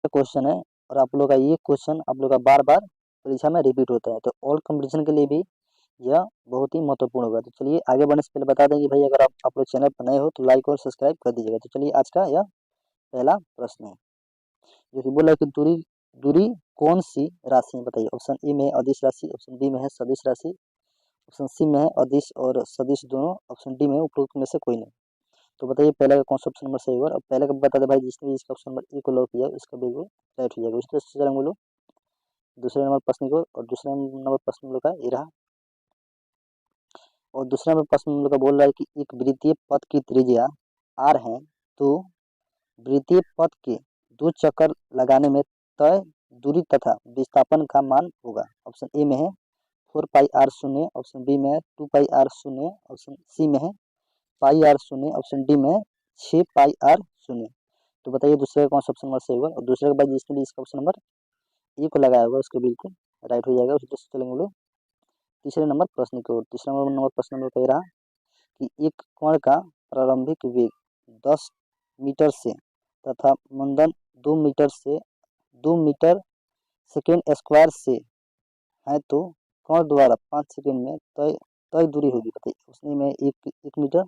Question है और आप लोग का ये क्वेश्चन आप लोग का बार बार परीक्षा में रिपीट होता है, तो ऑल कंपटीशन के लिए भी यह बहुत ही महत्वपूर्ण होगा। तो चलिए आगे बढ़ने से पहले बता दें कि भाई अगर आप लोग चैनल पर नए हो तो लाइक और सब्सक्राइब कर दीजिएगा। तो चलिए आज का यह पहला प्रश्न है जो कि बोला कि दूरी दूरी कौन सी राशि है, बताइए। ऑप्शन ए में है अदिश राशि, ऑप्शन बी में है सदिश राशि, ऑप्शन सी में है अदिश और सदिश दोनों, ऑप्शन डी में है उपरोक्त में से कोई नहीं। तो बताइए पहले का कौन सा ऑप्शन नंबर सही होगा। और पहले का बता दे भाई, जिसने भी इसका ऑप्शन नंबर ए को लॉक किया उसका बिल्कुल राइट हो जाएगा। उसी तरह से चलेंगे लोग दूसरे नंबर प्रश्न को, और दूसरे नंबर प्रश्न हम लोग का ये रहा। और दूसरा नंबर प्रश्न हम लोग का बोल रहा है कि एक वृत्तीय पथ की त्रिज्या r है, तो वृत्तीय पथ के 2 चक्कर लगाने में तय दूरी तथा विस्थापन का मान होगा। ऑप्शन ए में है 4 पाई r शून्य, ऑप्शन बी में है 2 पाई r शून्य, ऑप्शन सी में है पाई r शून्य, ऑप्शन डी में 6 पाई r शून्य। तो बताइए दूसरे का कौन सा ऑप्शन नंबर सही होगा। और दूसरे के बाद जिसने भी इसका ऑप्शन नंबर ए को लगाया होगा उसको बिल्कुल राइट हो जाएगा। उसी तरह से चलेंगे लोग तीसरे नंबर प्रश्न की ओर। तीसरा नंबर प्रश्न नंबर कह रहा कि एक कण का प्रारंभिक वेग 10 मीटर से तथा मंदन 2 मीटर सेकेंड स्क्वायर से है, तो कण द्वारा 5 सेकेंड में तय तय दूरी होगी, बताइए। उसमें में एक मीटर,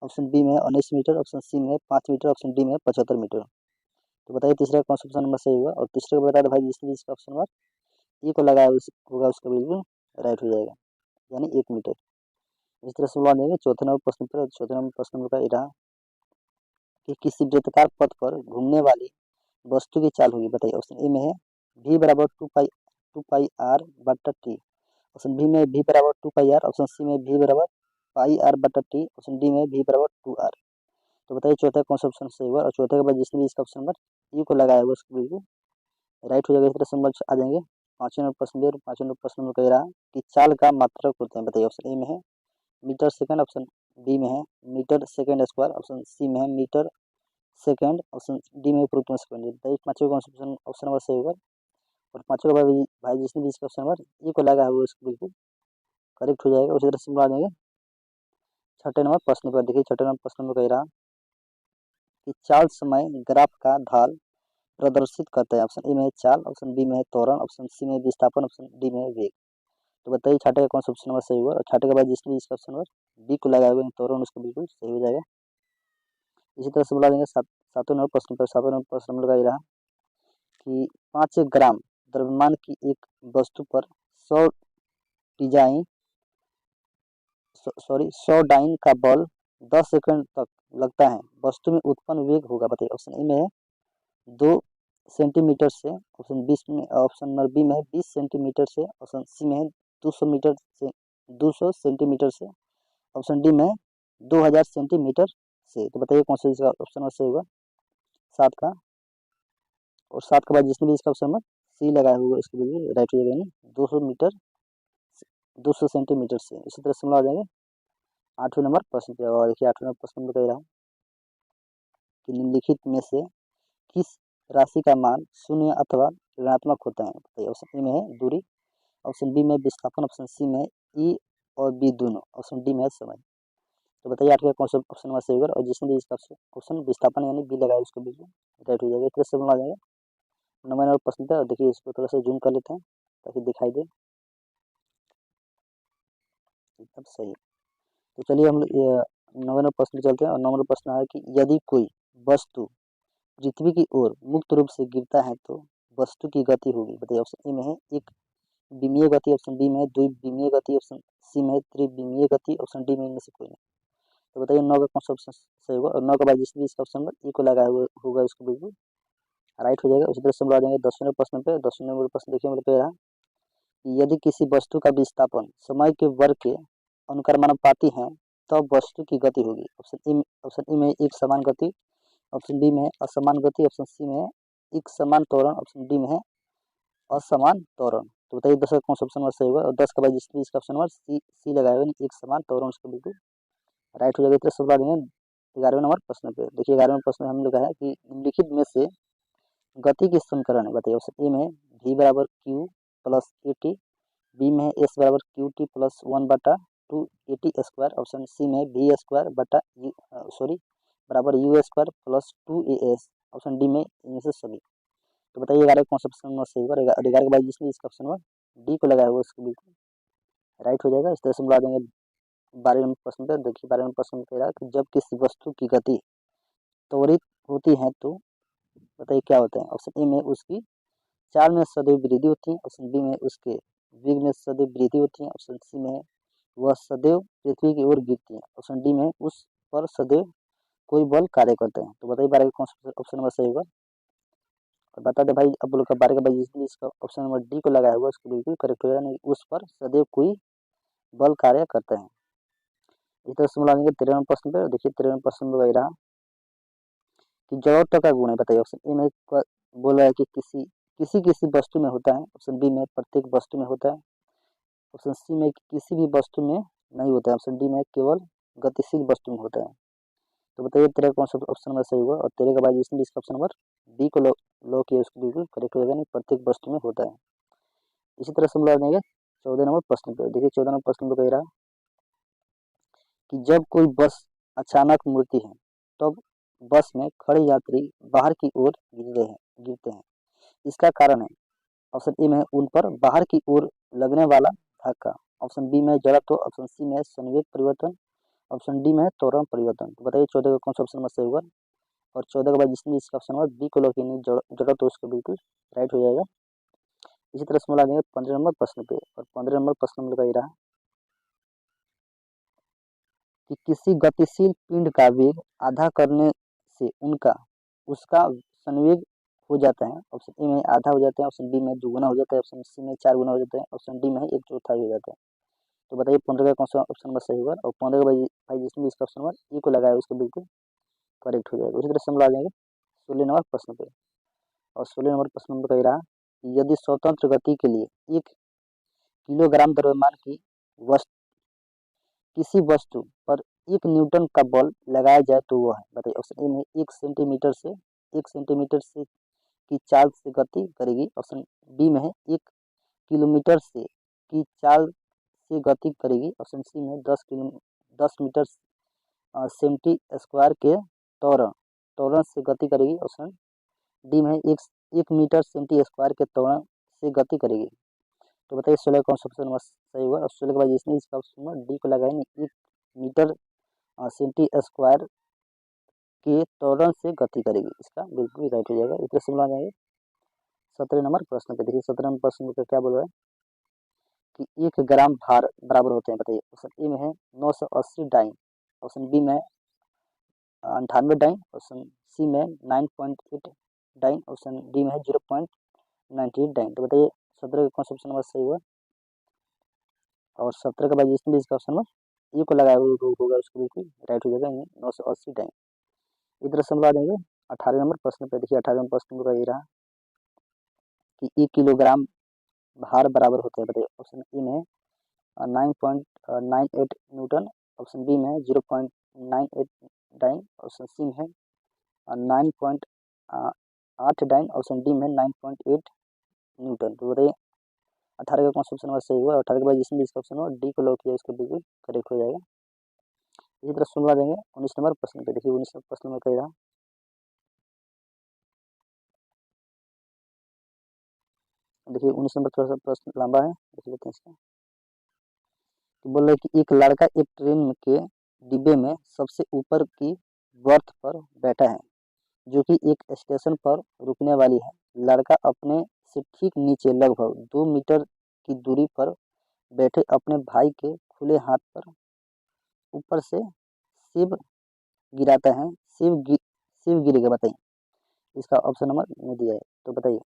ऑप्शन बी में 19 मीटर, ऑप्शन सी में 5 मीटर, ऑप्शन डी में 75 मीटर। तो बताइए तीसरा कौन सा ऑप्शन नंबर सही होगा। और तीसरे को बता दो भाई, जिसने भी इसका ऑप्शन नंबर ए को लगाया होगा उसका बिल्कुल राइट हो जाएगा, यानी 1 मीटर। इस तरह से बुला देंगे चौथे नंबर प्रश्न पर। चौथे नंबर प्रश्न का ये रहा कि किसी वृत्ताकार पथ पर घूमने वाली वस्तु की चाल होगी, बताइए। ऑप्शन ए में है v बराबर 2 पाई r बटा टी, ऑप्शन बी में v बराबर 2 पाई r, ऑप्शन सी में v बराबर पाई r बटा टी, ऑप्शन डी में v बराबर 2r। तो बताइए चौथा कौन सा ऑप्शन सही होगा। और चौथे के बाद जिसने भी इसका ऑप्शन नंबर ए को लगाया होगा उसको बिल्कुल राइट हो जाएगा। इस तरह से नंबर आ जाएंगे पांचवें नंबर प्रश्न। और पांचवें नंबर प्रश्न में कह रहा कि चाल का मात्रक होते हैं, बताइए। ऑप्शन ए में है मीटर सेकंड, ऑप्शन बी में है metre second square, option C में है मीटर सेकंड, ऑप्शन डी में उपरोक्त सेकंड। बताइए पांचवें कौन सा ऑप्शन नंबर सही होगा। और पांचवें का भाई जिसने भी इसका ऑप्शन नंबर ए को लगा है उसको बिल्कुल करेक्ट हो जाएगा। उसी तरह से आ जाएंगे छठे नंबर प्रश्न पर। देखिए छठे नंबर प्रश्न में कह रहा कि चाल समय ग्राफ का ढाल प्रदर्शित करता है। ऑप्शन ए में है चाल, ऑप्शन बी में है त्वरण, ऑप्शन सी में विस्थापन, ऑप्शन डी में है वेग। तो बताइए छठे का कौन सा ऑप्शन नंबर सही होगा। और छठे के बाद जिसने भी इसका ऑप्शन नंबर बी को लगाया हुआ त्वरण उसको बिल्कुल सही हो जाएगा। इसी तरह से बुला देंगे सातवें नंबर प्रश्न पर। सातवें नंबर प्रश्न में लगा रहा कि 5 ग्राम द्रव्यमान की एक वस्तु पर 100 डिजाइन 100 डाइन का बल 10 सेकंड तक लगता है, वस्तु में उत्पन्न वेग होगा, बताइए। ऑप्शन ए में है 2 सेंटीमीटर से, ऑप्शन नंबर बी में है 20 सेंटीमीटर से, ऑप्शन सी में है 200 सेंटीमीटर से, ऑप्शन डी में 2000 सेंटीमीटर से। तो बताइए कौन सा इसका ऑप्शन सही होगा सात का। और सात के बाद जिसने भी इसका ऑप्शन नंबर सी लगाया होगा इसके लिए राइट हो जाएगा, 200 सेंटीमीटर से। इसी तरह से हम आ जाएंगे आठवें नंबर प्रश्न पे। और देखिए आठवें नंबर प्रश्न में कह रहा हूँ कि निम्नलिखित में से किस राशि का मान शून्य अथवा ऋणात्मक होता है, बताइए। ऑप्शन ए में है दूरी, ऑप्शन बी में विस्थापन, ऑप्शन सी में ई और बी दोनों, ऑप्शन डी में है समय। तो बताइए आठवें कौन सा ऑप्शन नंबर सही होगा। और जिसने भी इसका ऑप्शन विस्थापन यानी बी लगाया उसको बिल्कुल राइट हो जाएगा। इस तरह से आ जाएगा नंबर नंबर प्रश्न था। देखिए इसको थोड़ा सा जूम कर लेते हैं ताकि दिखाई दे एकदम सही। तो चलिए हम नंबर नंबर प्रश्न चलते हैं। और नंबर प्रश्न है कि यदि कोई वस्तु पृथ्वी की ओर मुक्त रूप से गिरता है तो वस्तु की गति होगी, बताइए। ऑप्शन ए में है एक विमीय गति, ऑप्शन बी में है द्विविमीय गति, ऑप्शन सी में है त्रिविमीय गति, ऑप्शन डी में इनमें से कोई नहीं। तो बताइए नौ का कौन सा ऑप्शन सही होगा। और नौ के बाद जिस भी इसका ऑप्शन नंबर ए को लगाया होगा उसको बिल्कुल राइट हो जाएगा। उसी तरह से हम आ जाएंगे 10वें प्रश्न पे। 10वें नंबर प्रश्न देखिए मतलब रहा कि यदि किसी वस्तु का विस्थापन समय के वर्ग के अनुक्रमानुपाती है तब वस्तु की गति होगी। ऑप्शन ए में एक समान गति, ऑप्शन बी में है असमान गति, ऑप्शन सी में है एक समान त्वरण, ऑप्शन डी में है असमान त्वरण। तो बताइए 10 का कौन सा ऑप्शन सही होगा। और 10 का बाद जिसने इसका ऑप्शन नंबर सी लगाया हुआ एक समान त्वरण उसको बिल्कुल राइट हो जाएगा। तो सब देंगे 11वें नंबर प्रश्न पे। देखिए 11वें प्रश्न में हम लोग है कि निम्नलिखित में से गति के समीकरण है, बताइए। ऑप्शन ए में v बराबर Q plus A T, B में एस बराबर Q T plus 1/2 A T square, option C में वी स्क्वायर बटा बराबर U square plus 2 A S, option D में इनमें से सभी। बताइए 11 कौन सा ऑप्शन नंबर सही होगा? 11 के बाद जिसने इसका ऑप्शन नंबर डी को लगाया हुआ उसको बिल्कुल राइट हो जाएगा। इस तरह से हम ला देंगे 12 नंबर प्रश्न पे। देखिए 12 नंबर प्रश्न कह रहा है कि जब किसी वस्तु की गति त्वरित होती है तो बताइए क्या होता है? ऑप्शन ए में उसकी चाल में सदैव वृद्धि होती है, ऑप्शन बी में उसके वेग में सदैव वृद्धि होती है, ऑप्शन सी में वह सदैव पृथ्वी की ओर गिरती है, ऑप्शन डी में उस पर सदैव कोई बल कार्य करते हैं। तो बताइए 12 का कौन सा ऑप्शन नंबर सही होगा? और बता दे भाई, अब बोलो 12 के बाद जिसने इसका ऑप्शन नंबर डी को लगाया हुआ उसको बिल्कुल करेक्ट हो जाएगा, नहीं उस पर सदैव कोई बल कार्य करते हैं। इस तरह से हम लाएंगे 13 नंबर प्रश्न पे। देखिए 13 नंबर प्रश्न में वही रहा कि जड़त्व का गुण है, बताइए। ऑप्शन ए में बोल रहा है कि किसी किसी वस्तु में होता है, ऑप्शन बी में प्रत्येक वस्तु में होता है, ऑप्शन सी में किसी भी वस्तु में नहीं होता है, ऑप्शन डी में केवल गतिशील वस्तु में होता है। तो बताइए 13 कौन सा ऑप्शन नंबर सही होगा? और 13 के बाद जिसने भी इसका ऑप्शन नंबर डी को लो किया उसको बिल्कुल करेक्ट हो जाएगा, नहीं प्रत्येक वस्तु में होता है। इसी तरह से हम लगा देंगे 14 नंबर प्रश्न पे। देखिए 14 नंबर प्रश्न पे कह रहा कि जब कोई बस अचानक मुड़ती है तब बस में खड़े यात्री बाहर की ओर गिरते हैं। इसका कारण है, ऑप्शन ए में उन पर बाहर की ओर लगने वाला धक्का, ऑप्शन बी में जड़त्व, ऑप्शन सी में संवेग परिवर्तन, ऑप्शन डी में त्वरण परिवर्तन। तो बताइए 14 का कौन सा ऑप्शन नंबर सही होगा? और 14 के बाद जिसने इसका ऑप्शन नंबर बी को लॉक इन जड़त्व उसको बिल्कुल राइट हो जाएगा। इसी तरह से मिला देंगे 15 नंबर प्रश्न पे। और 15 नंबर प्रश्न में कह रहा कि किसी गतिशील पिंड का वेग आधा करने से उसका संवेग हो जाता है, ऑप्शन ए में आधा हो जाता है, ऑप्शन बी में दुगुना हो जाता है, ऑप्शन सी में 4 गुना हो जाता है, ऑप्शन डी में 1/4 हो जाता है। तो बताइए 15 का कौन सा ऑप्शन नंबर सही होगा? और 15 के भाई जिसने इसका ऑप्शन नंबर ए को लगाया उसको बिल्कुल करेक्ट हो जाएगा। उसी तरह से हम ला जाएंगे 16 नंबर प्रश्न पे। और 16 नंबर प्रश्न में कह रहा कि यदि स्वतंत्र गति के लिए 1 किलोग्राम द्रव्यमान की वस्तु किसी वस्तु पर 1 न्यूटन का बल लगाया जाए तो वह है, बताइए। ऑप्शन ए में 1 सेंटीमीटर से की चाल से गति करेगी, ऑप्शन बी में है 1 किलोमीटर से की चाल से गति करेगी, ऑप्शन सी में 10 मीटर सेंटी स्क्वायर के त्वरण से गति करेगी, ऑप्शन डी में 1 मीटर सेंटी स्क्वायर के त्वरण से गति करेगी। तो बताइए 16 कौन सा ऑप्शन नंबर सही होगा? और 16 के बाद जिसने इसका ऑप्शन नंबर डी को लगाया नहीं 1 मीटर सेंटी स्क्वायर के त्वरण से गति करेगी, इसका बिल्कुल राइट हो जाएगा। इतना सिंपल आ जाएंगे 17 नंबर प्रश्न पे। देखिए 17 नंबर प्रश्न पे क्या बोल रहा है कि 1 ग्राम भार बराबर होते हैं, बताइए। ऑप्शन ए में है 980 डाइन, ऑप्शन बी में 98 डाइन, ऑप्शन सी में 9.8 डाइन, ऑप्शन डी में है 0.98 डाइन। तो बताइए 17 का कौन सा ऑप्शन नंबर सही हुआ? और 17 के बाद जिसमें भी इसका ऑप्शन नंबर ए को लगाया होगा उसको बिल्कुल राइट हो जाएगा, 980 डाइन। इधर से हम ला देंगे 18 नंबर प्रश्न पे। देखिए 18 नंबर प्रश्न का ये रहा कि 1 किलोग्राम भार बराबर होते हैं, बताइए। ऑप्शन ए में 9.98 न्यूटन, ऑप्शन बी में 0.98 डाइन, ऑप्शन सी में 9.8 डाइन, ऑप्शन डी में 9.8 न्यूटन। तो बताइए 18 का कौन सा ऑप्शन नंबर सही हुआ? 18 के बाद जिसमें इसका ऑप्शन नंबर डी को लॉक किया उसको बिल्कुल करेक्ट हो जाएगा। इसी तरह सुनवा देंगे 19 नंबर प्रश्न पे। देखिए 19 नंबर प्रश्न में कह रहा देखिए 19 नंबर थोड़ा सा प्रश्न लंबा है, देख लेते हैं इसका। तो बोल रहे कि एक लड़का एक ट्रेन के डिब्बे में सबसे ऊपर की बर्थ पर बैठा है जो कि एक स्टेशन पर रुकने वाली है। लड़का अपने से ठीक नीचे लगभग 2 मीटर की दूरी पर बैठे अपने भाई के खुले हाथ पर ऊपर से सेब गिराता है। सेब गिरेगा, बताइए। इसका ऑप्शन नंबर नहीं दिया है, तो बताइए।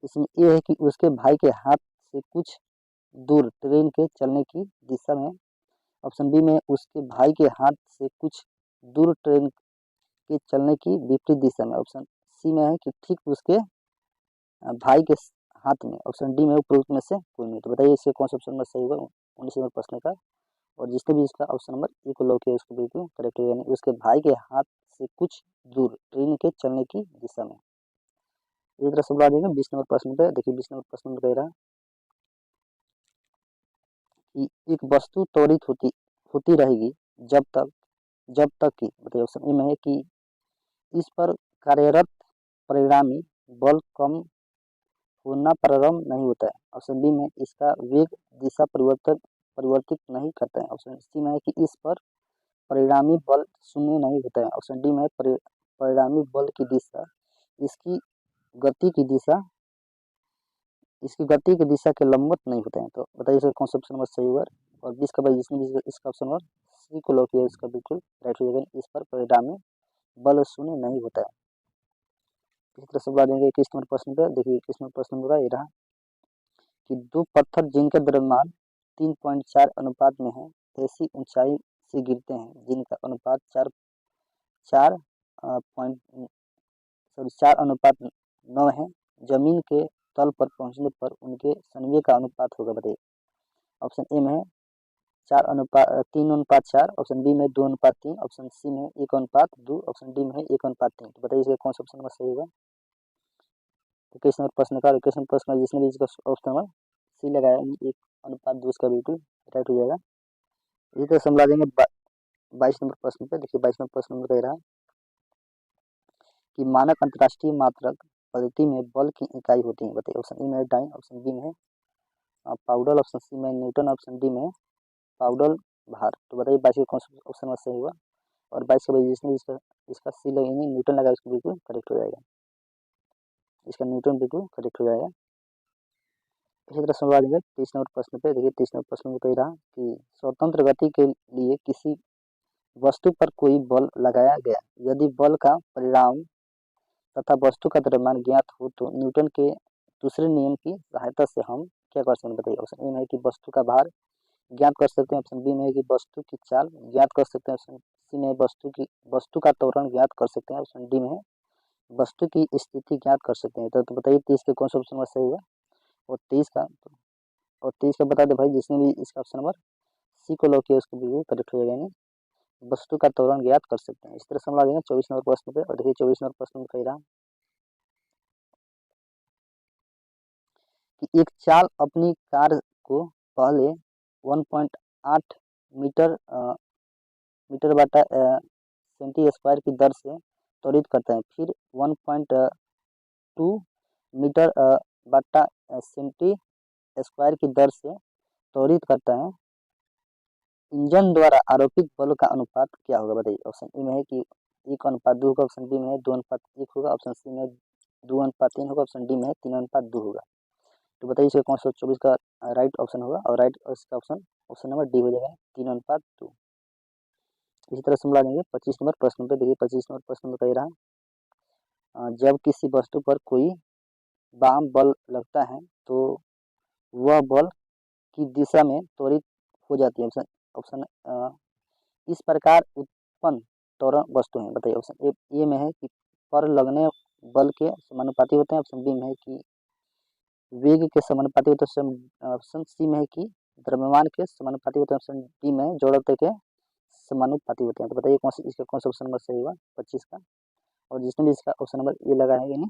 इसमें ये है कि उसके भाई के हाथ से कुछ दूर ट्रेन के चलने की दिशा में, ऑप्शन बी में उसके भाई के हाथ से कुछ दूर ट्रेन के चलने की विपरीत दिशा में, ऑप्शन सी में है कि ठीक उसके भाई के हाथ में, ऑप्शन डी में उपरोक्त में से कोई नहीं। तो बताइए इसके कौन सा ऑप्शन नंबर सही होगा 19 नंबर प्रश्न का? और जिसने भी इसका ऑप्शन नंबर ए को लॉक किया उसको बिल्कुल करेक्ट होगा, यानी उसके भाई के हाथ से कुछ दूर ट्रेन के चलने की दिशा में। इसी तरह से बढ़ा देंगे 20 नंबर प्रश्न पे। देखिए 20 नंबर प्रश्न में कह रहा है कि एक वस्तु त्वरित होती रहेगी जब तक कि, बताइए। ऑप्शन ए में है कि इस पर कार्यरत परिणामी बल कम होना प्रारंभ नहीं होता है। ऑप्शन बी में इसका वेग दिशा परिवर्तित नहीं करता है। ऑप्शन सी में है कि इस पर परिणामी बल शून्य नहीं होता है। ऑप्शन डी में परिणामी बल की दिशा इसकी गति की दिशा के लंबवत नहीं होते हैं। तो बताइए इसका कौन सा ऑप्शन नंबर सही होगा। और 20 का भाई जिसने भी इसका ऑप्शन नंबर सी को लॉक किया इसका बिल्कुल राइट हो जाएगा। इस पर परिणामी बल शून्य नहीं होता है। इसी तरह से देंगे 21 नंबर प्रश्न पे। देखिए 21 नंबर प्रश्न होगा ये रहा कि दो पत्थर जिनका द्रव्यमान 3.4 अनुपात में है ऐसी ऊंचाई से गिरते हैं जिनका अनुपात 4.9 है। जमीन के तल पर पहुंचने पर उनके सनवे का अनुपात होगा। बताइए ऑप्शन ए में 3:4, ऑप्शन बी में 2:3, ऑप्शन सी में 1:2, ऑप्शन डी में 1:3। तो बताइए इसका कौन सा ऑप्शन नंबर सही होगा। तो किस नंबर प्रश्न का जिसने भी इसका ऑप्शन नंबर सी लगाया 1:2 इसका बिल्कुल राइट हो जाएगा। इसी तरह समझा देंगे 22 नंबर प्रश्न पे। देखिए 22 नंबर प्रश्न में कह रहा है कि मानक अंतर्राष्ट्रीय मात्रक पद्धति में बल की इकाई होती है। बताइए ऑप्शन ए में डाइन, ऑप्शन बी में पाउडर, ऑप्शन सी में न्यूटन, ऑप्शन डी में पाउडर भार। तो बताइए 22 का कौन सा ऑप्शन नंबर सही हुआ। और 22 का जिसने इसका सी लगेंगे न्यूटन लगा उसको बिल्कुल करेक्ट हो जाएगा। इसका न्यूटन बिल्कुल करेक्ट हो जाएगा। इसी तरह समझा देंगे 30 नंबर प्रश्न पे। देखिए 30 नंबर प्रश्न में कह रहा कि स्वतंत्र गति के लिए किसी वस्तु पर कोई बल लगाया गया, यदि बल का परिणाम तथा वस्तु का द्रव्यमान ज्ञात हो तो न्यूटन के दूसरे नियम की सहायता से हम क्या कर सकते हैं। बताइए ऑप्शन ए में है कि वस्तु का भार ज्ञात कर सकते हैं, ऑप्शन बी में है कि वस्तु की चाल ज्ञात कर सकते हैं, ऑप्शन सी में वस्तु का त्वरण ज्ञात कर सकते हैं, ऑप्शन डी में वस्तु की स्थिति ज्ञात कर सकते हैं। तो बताइए 30 के कौन सा ऑप्शन नंबर सही हुआ। और 30 का बता दे भाई जिसने भी इसका ऑप्शन नंबर सी को लॉक किया उसको बिल्कुल करेक्ट हो जाएगा। यानी वस्तु का त्वरण ज्ञात कर सकते हैं। इस तरह समझा देंगे 24 नंबर प्रश्न पे। और देखिए 24 नंबर प्रश्न में कह रहा कि एक चाल अपनी कार को पहले 1.8 मीटर मीटर बटा सेंटी स्क्वायर की दर से त्वरित करता है, फिर 1.2 मीटर बटा सेंटी स्क्वायर की दर से त्वरित करता है। इंजन द्वारा आरोपित बल का अनुपात क्या होगा। बताइए ऑप्शन ए में है कि 1:2 होगा, ऑप्शन बी में है 2:1 होगा, ऑप्शन सी में 2:3 होगा, ऑप्शन डी में है 3:2 होगा। तो बताइए इसका कौन सा 24 का राइट ऑप्शन होगा। और राइट इसका ऑप्शन नंबर डी हो जाएगा 3:2। इसी तरह से मिला देंगे 25 नंबर प्रश्न पे। देखिए 25 नंबर प्रश्न में कह रहा जब किसी वस्तु पर कोई वाम बल लगता है तो वह बल की दिशा में त्वरित हो जाती है। ऑप्शन इस प्रकार उत्पन्न त्वरण वस्तु है। बताइए ऑप्शन ए में है कि पर लगने बल के समानुपाती होते हैं, ऑप्शन बी में है कि वेग के समानुपाती होते हैं, ऑप्शन सी में है कि द्रव्यमान के समानुपाती होते हैं, ऑप्शन डी में जड़त्व के समानुपाती होते हैं। तो बताइए इसका कौन सा ऑप्शन नंबर सही होगा 25 का। और जिसने भी इसका ऑप्शन नंबर ये लगा है यानी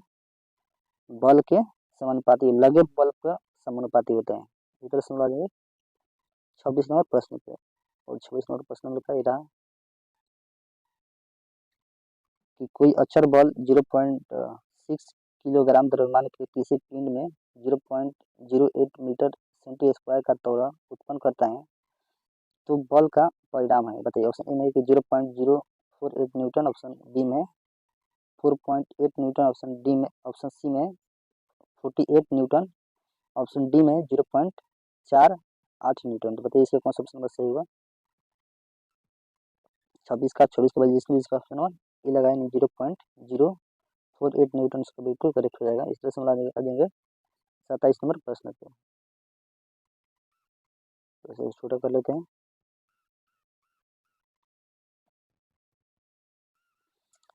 बल के समानुपाती लगे बल का समानुपाती होते हैं। इस तरह से मिला देंगे 26 नंबर प्रश्न पे। और 26 नंबर प्रश्न में लिखा रहा कि कोई अचर बल 0.6 किलोग्राम द्रव्यमान के किसी पिंड में 0.08 मीटर सेंटी स्क्वायर का त्वरण उत्पन्न करता है तो बल का परिणाम है। बताइए ऑप्शन ए में कि 0.048 न्यूटन, ऑप्शन बी में 4.8 न्यूटन, ऑप्शन सी में 48 न्यूटन, ऑप्शन डी में 0.48 न्यूटन। तो बताइए इसका कौन सा ऑप्शन नंबर सही होगा। 26 के बाद जिसमें इसका ऑप्शन नंबर ये लगाए 0.048 न्यूटन इसका बिल्कुल करेक्ट हो जाएगा। इस तरह से मिला देंगे 27 नंबर प्रश्न पे। तो छोटा कर लेते हैं।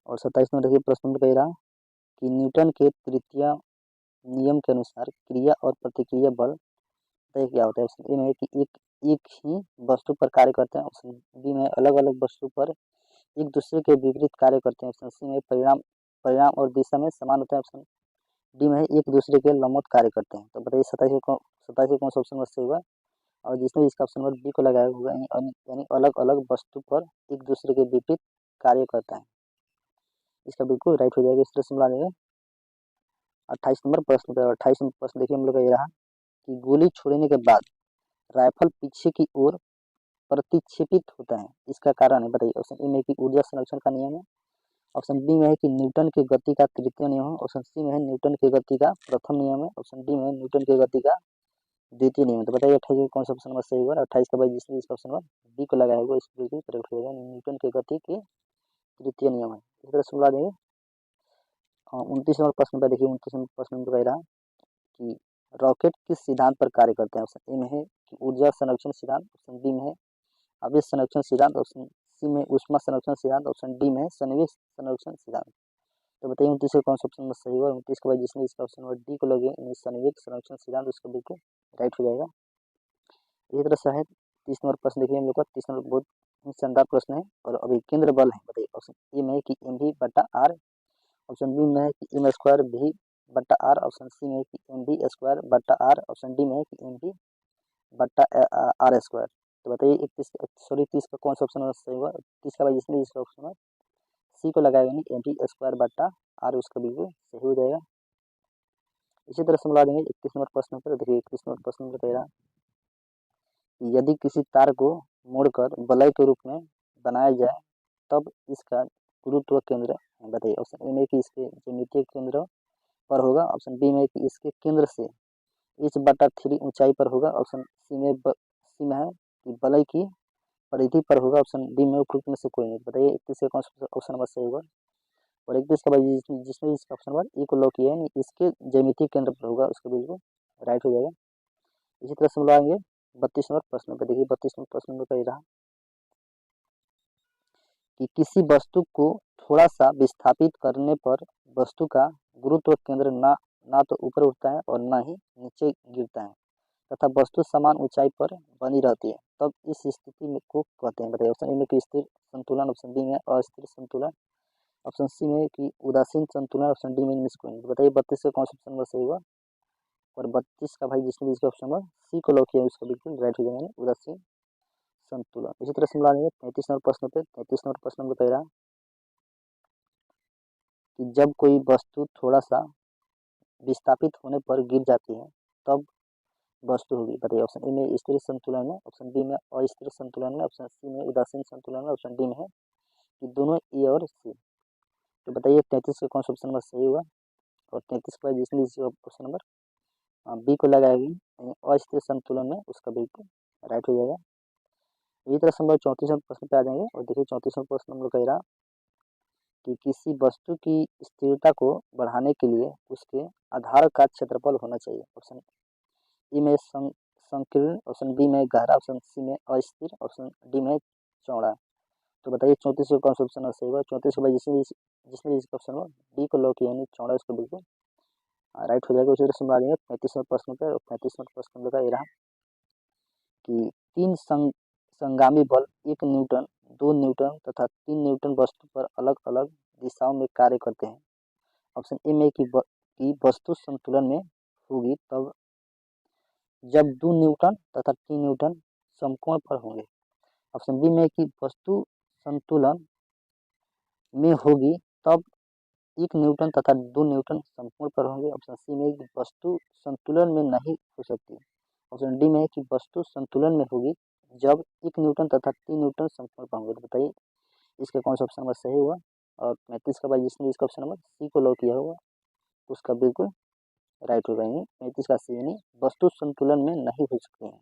और 27 नंबर देखिए प्रश्न में कह रहा कि न्यूटन के तृतीय नियम के अनुसार क्रिया और प्रतिक्रिया बल क्या होता है। ऑप्शन ए में है कि एक ही वस्तु पर कार्य करते हैं, ऑप्शन बी में अलग अलग वस्तु पर एक दूसरे के विपरीत कार्य करते हैं, ऑप्शन सी में परिणाम और दिशा में समान होता है, ऑप्शन डी में एक दूसरे के लंबवत कार्य करते हैं। तो बताइए 27 कौन सा ऑप्शन सही होगा। और जिसने इसका ऑप्शन नंबर बी को लगाया होगा यानी अलग अलग वस्तु पर एक दूसरे के विपरीत कार्य करता है। इसका बिल्कुल राइट हो जाएगा। इस तरह से मिला देंगे 28 नंबर प्रश्न पे 28 नंबर प्रश्न देखिए हम लोग का ये रहा कि गोली छोड़ने के बाद राइफल पीछे की ओर प्रतिक्षेपित होता है, इसका कारण है बताइए। ऑप्शन ए में कि ऊर्जा संरक्षण का नियम है, ऑप्शन बी में है कि न्यूटन की गति का तृतीय नियम है, ऑप्शन सी में है न्यूटन की गति का प्रथम नियम है, ऑप्शन डी में है न्यूटन की गति का द्वितीय नियम है। तो बताइए 28 में कौन सा ऑप्शन नंबर सही होगा। 28 के बाद जिसने इसका ऑप्शन नंबर बी को लगाया होगा इस बिल्कुल करेक्ट होगा, न्यूटन की गति के तृतीय नियम है। इस तरह से बुला देंगे। 29 नंबर प्रश्न पर देखिए 29 नंबर प्रश्न में कह रहा कि रॉकेट किस सिद्धांत पर कार्य करते हैं। ऑप्शन ए में है कि ऊर्जा संरक्षण सिद्धांत, ऑप्शन बी में है आवेश संरक्षण सिद्धांत, ऑप्शन सी में ऊष्मा संरक्षण सिद्धांत, ऑप्शन डी में संवेग संरक्षण सिद्धांत। तो बताइए 29 का कौन सा ऑप्शन नंबर सही होगा। 29 के बाद जिसने इसका ऑप्शन नंबर डी को लगे संवेग संरक्षण सिद्धांत उसका बिल्कुल राइट हो जाएगा। इसी तरह से है 30 नंबर प्रश्न देखिए हम लोग का। 30 नंबर बहुत शानदार प्रश्न है और अभी केंद्र बल है बताइए। ऑप्शन ए में है कि एम वी बटा आर, ऑप्शन बी में है कि एम स्क्वायर वी बटा आर, ऑप्शन सी में है कि एम वी स्क्वायर बटा आर, ऑप्शन डी में है कि एम वी बटा आर स्क्वायर। तो बताइए 30 का कौन सा ऑप्शन सही होगा। 30 का भाई जिसने इसका ऑप्शन सी को लगाएगा नहीं एम वी स्क्वायर बटा आर उसका बिल्कुल सही हो जाएगा। इसी तरह से मिला देंगे 31 नंबर प्रश्न पर। देखिए 31 नंबर प्रश्न में कह रहा यदि किसी तार को मोड़कर वलय के रूप में बनाया जाए तब इसका गुरुत्व केंद्र बताइए। ऑप्शन ए में कि इसके ज्यामितीय केंद्र पर होगा, ऑप्शन बी में कि इसके केंद्र से h/3 ऊंचाई पर होगा, ऑप्शन सी में है कि वलय की परिधि पर होगा, ऑप्शन डी में उपरोक्त में से कोई नहीं। बताइए 31 का कौन सा ऑप्शन नंबर सही होगा। और 31 का भाई जिसने इसका ऑप्शन नंबर ए को लॉक किया है इसके ज्यामितीय केंद्र पर होगा उसका बिल्कुल राइट हो जाएगा। इसी तरह से मिलाएंगे 32 नंबर प्रश्न पे। देखिए 32 नंबर प्रश्न में कह रहा कि किसी वस्तु को थोड़ा सा विस्थापित करने पर वस्तु का गुरुत्व केंद्र ना तो ऊपर उठता है और ना ही नीचे गिरता है तथा वस्तु समान ऊंचाई पर बनी रहती है, तब इस स्थिति में को कहते हैं बताइए। ऑप्शन ए में कि स्थिर संतुलन, ऑप्शन बी में अस्थिर संतुलन, ऑप्शन सी में कि उदासीन संतुलन, ऑप्शन डी में निष्क्रिय। बताइए 32 का कौन सा ऑप्शन नंबर सही होगा। और 32 का भाई जिसने इसका ऑप्शन नंबर सी को लॉक किया उसका बिल्कुल राइट हो जाएगा उदासीन संतुलन। इसी तरह से मिला लेंगे 33 नंबर प्रश्न पे। 33 नंबर प्रश्न में कह रहा कि जब कोई वस्तु थोड़ा सा विस्थापित होने पर गिर जाती है तब वस्तु होगी बताइए। ऑप्शन ए में स्थिर संतुलन में, ऑप्शन बी में अस्थिर संतुलन में, ऑप्शन सी में उदासीन संतुलन में, ऑप्शन डी में है कि दोनों ए और सी। तो बताइए 33 का कौन सा ऑप्शन नंबर सही होगा। और 33 के बाद जिसने ऑप्शन नंबर बी को लगाएगी अस्थिर संतुलन में उसका बिल्कुल राइट हो जाएगा। इसी तरह से हम लोग 34 प्रश्न पे आ जाएंगे। और देखिए 34 प्रश्न हम लोग कह रहा कि किसी वस्तु की स्थिरता को बढ़ाने के लिए उसके आधार का क्षेत्रफल होना चाहिए। ऑप्शन ए में संकीर्ण, ऑप्शन बी में गहरा, ऑप्शन सी में अस्थिर, ऑप्शन डी में चौड़ा। तो बताइए 34 का कौन सा ऑप्शन सही होगा। 34 के बाद जिसने इसका ऑप्शन हो डी को लॉक किया यानी चौड़ा उसको बिल्कुल राइट हो जाएगा। उसी तरह से हम आ जाएंगे 35 प्रश्न पर। और 35 प्रश्न में ये रहा कि तीन संगामी बल 1 न्यूटन, 2 न्यूटन तथा 3 न्यूटन वस्तु पर अलग अलग दिशाओं में कार्य करते हैं। ऑप्शन ए में कि वस्तु संतुलन में होगी तब जब 2 न्यूटन तथा 3 न्यूटन समकोण पर होंगे। ऑप्शन बी में कि वस्तु संतुलन में होगी तब 1 न्यूटन तथा 2 न्यूटन समकोण पर होंगे। ऑप्शन सी में कि वस्तु संतुलन में नहीं हो सकती। ऑप्शन डी में है कि वस्तु संतुलन में होगी जब 1 न्यूटन तथा 3 न्यूटन समकोण पर होंगे। तो बताइए इसका कौन सा ऑप्शन नंबर सही हुआ। और 35 का बाद जिसने इसका ऑप्शन नंबर सी को लॉक किया होगा उसका बिल्कुल राइट होगा। 35 का सी यानी वस्तु संतुलन में नहीं हो सकती है,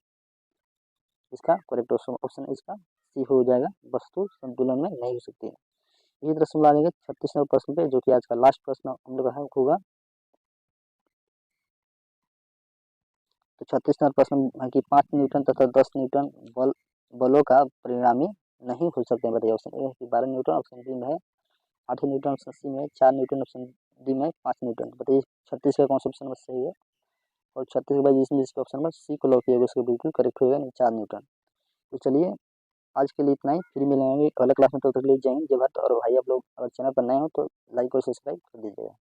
इसका करेक्ट ऑप्शन इसका सी हो जाएगा, वस्तु संतुलन में नहीं हो सकती है। इसी तरह से मिला लेंगे 36 नंबर प्रश्न पे जो कि आज का लास्ट प्रश्न हम लोग होगा। तो 36 नंबर प्रश्न है कि 5 न्यूटन तथा 10 न्यूटन बलों का परिणामी नहीं हो सकते हैं बताइए। ऑप्शन ए है कि 12 न्यूटन, ऑप्शन बी में है 8 न्यूटन, ऑप्शन सी में 4 न्यूटन, ऑप्शन डी में 5 न्यूटन। बताइए 36 का कौन सा ऑप्शन सही है। और 36 के बाद जिसने जिसका ऑप्शन नंबर सी को लॉक किया उसको बिल्कुल करेक्ट होगा 4 न्यूटन। तो चलिए आज के लिए इतना ही, फिर मिलेंगे अगले क्लास में। तो तक ले जाएंगे जब। और भाई आप लोग अगर चैनल पर नए हो तो लाइक और सब्सक्राइब कर दीजिएगा।